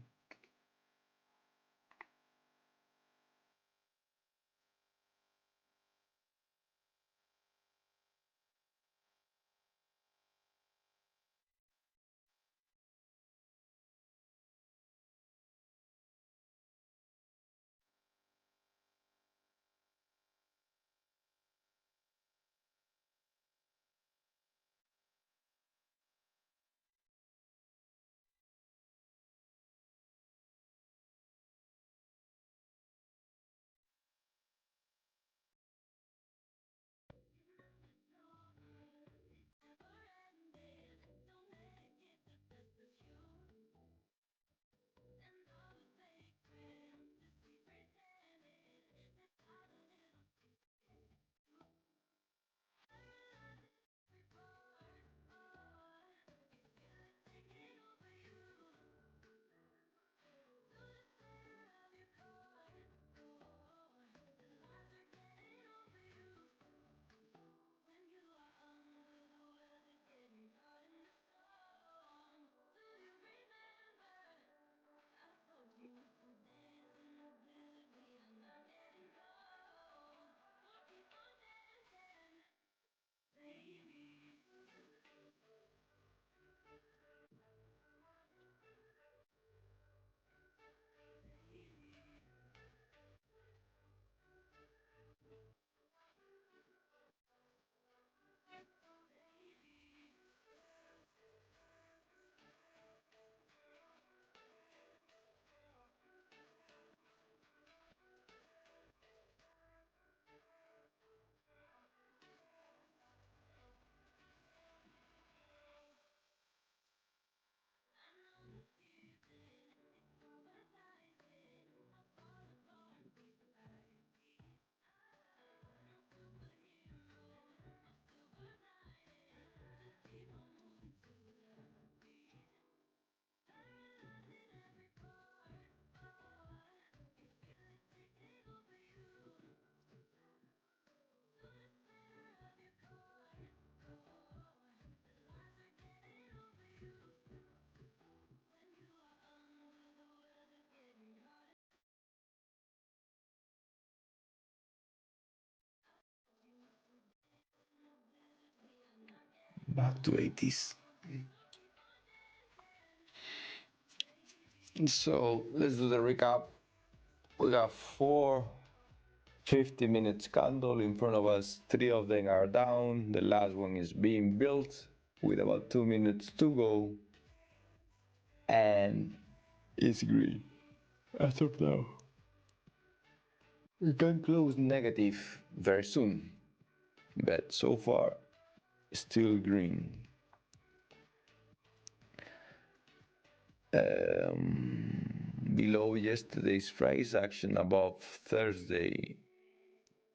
back to 80s. So let's do the recap. We got 4 50-minute candle in front of us. 3 of them are down. The last one is being built with about 2 minutes to go. And it's green as of now. We can close negative very soon, but so far still green. Below yesterday's price action, above Thursday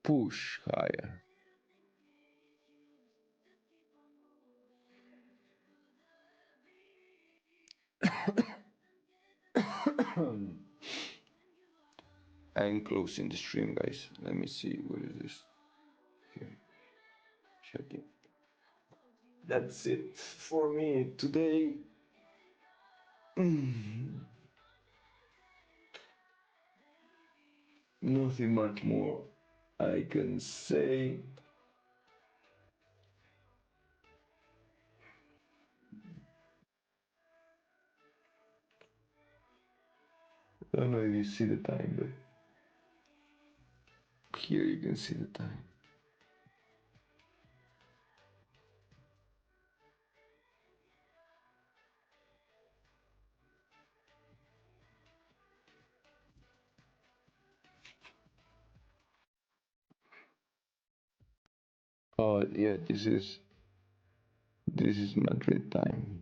push higher. I'm closing the stream, guys. Let me see what is this here. Checking. That's it for me today. Nothing much more I can say. I don't know if you see the time, but here you can see the time. Oh yeah, this is Madrid time.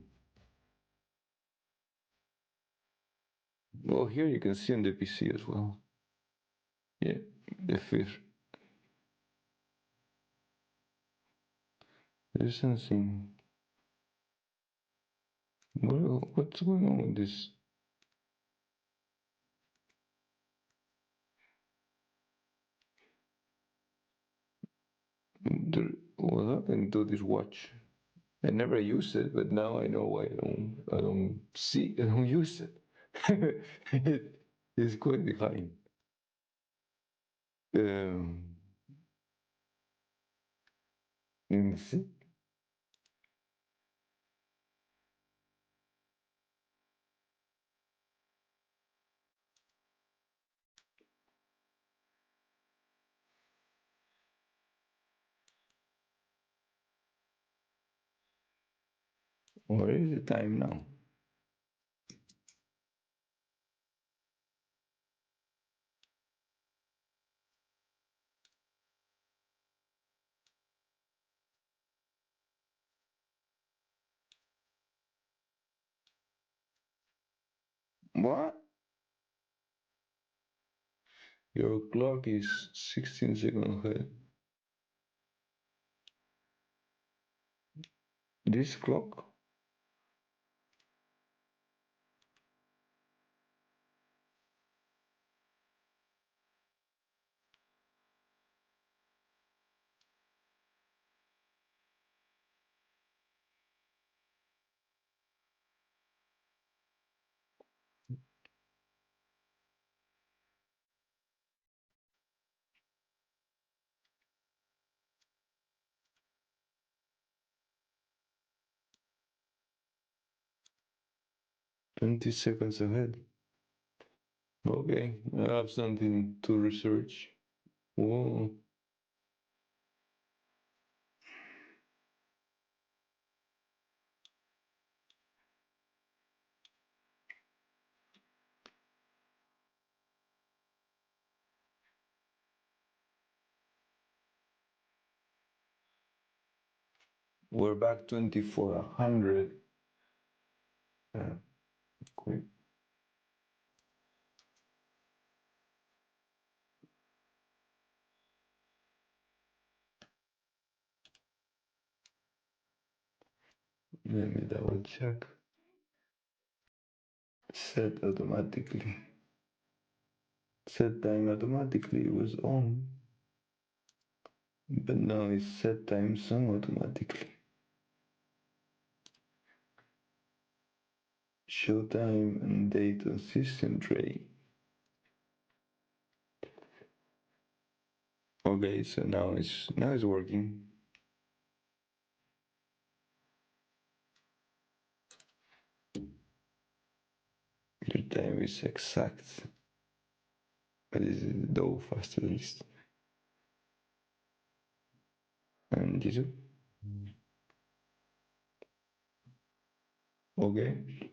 Well, here you can see on the PC as well. Yeah, the fifth. There's something. What's going on with this? What happened to this watch? I never use it, but now I know why I don't use it. It's quite behind. Um, Let me see. What is the time now? What? Your clock is 16 seconds ahead. This clock? 20 seconds ahead. Okay, I have something to research. Whoa. We're back 2400. Quick. Let me double check. Set automatically. Set time automatically was on, but now it's set time sum automatically. Show time and date on system tray. Okay, so now it's working. time is exact. But this is though faster than this. And this one. Okay.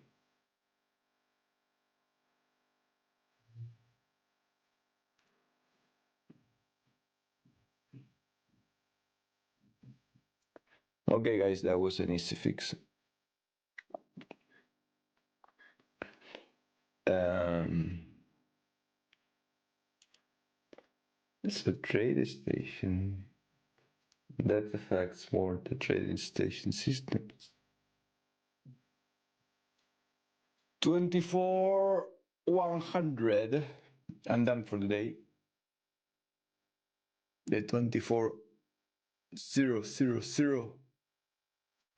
Okay, guys, that was an easy fix. It's a trading station that affects more the trading station systems. 24,100. I'm done for the day. The 24,000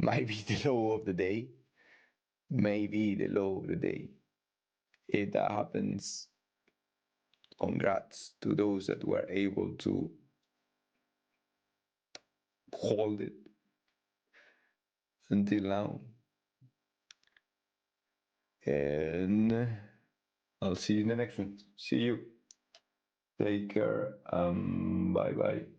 might be the low of the day. Maybe the low of the day. If that happens, congrats to those that were able to hold it until now. And I'll see you in the next one. See you. Take care. Bye bye.